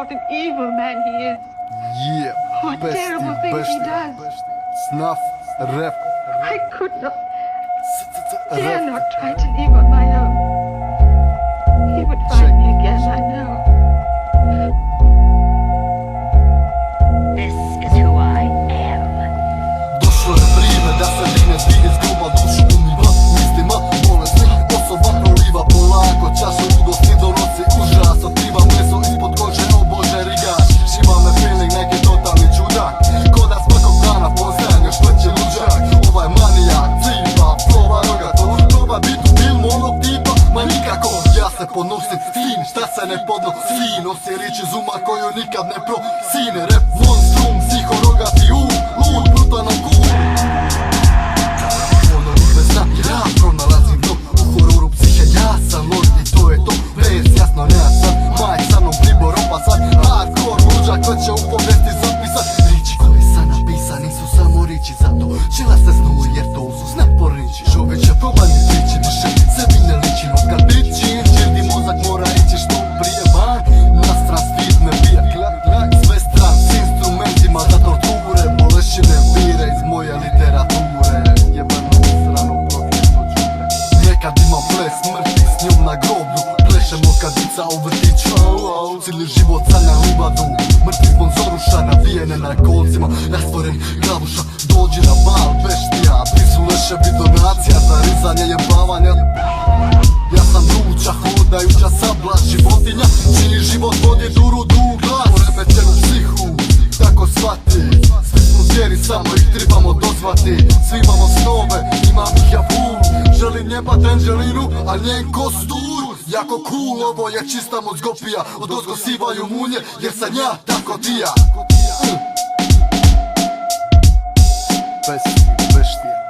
what an evil man he is. Yeah, What terrible things he does. Snuff, rap. I could not, dare not try to live on my own. He would find me again, I know. This is who I am. Došlo je vrijeme da se digne zbige s groba, dušu umiva, mislima bolesnih osoba proliva polako, čaša ludosti donosi užas, otkriva meso ispod kože, o Bože rigaš, šima me feeling neki totalni čudak, ko da svakog dana poznajem još veći luđak, ovaj manijak, cipa, flova rogato, proba bit u filmu onog tipa, ma nikako, ja se ponosim s tim, šta se ne podnosi, nosi rič iz uma koju nikad ne prosine, rap monstrum, psihorogati, lud, brutalan kul. Ja pronalazim dom u hororu psihe, ja sam lord i to je to, bez jasno nema sad, maj sa mnom pribor opasan, hardcore luđak ko će u povijesti zapisat, riči koje sam napisan nisu samo riči, zato čela se snuju jer to su znak po riči, čovjek će probani priči, više sebi ne ličim, od kad bićim, čirdi mozak mora ići što prije van, na stran svijet ne bija klak, sve stran s instrumentima za torture, bolešine vire iz moje literature, jebeno strano prokleto džubre. Nekad imam ples smrti s njom na groblju, plešemo kad dica u vrtiću, cijeli život sanja livadu, mrtvi sponzoruša navijene na kolcima, rastvoren glavuša, dođi na bal beštija, blizu leševi donacija za rizanje jebavanja. Ja sam vruća, hodajuća sabla životinja, čiji život vodi duru glas, poremećenu psihu, tako shvati, svi smo zvijeri, samo ih trebamo dozvati, svi imamo snove, imam ih ja pun, želim njebat Angelinu, a njen kostur jako cool, ovo je čista mozgopija, od ozgo sivaju munje, jer sam ja tako tija. Beštija.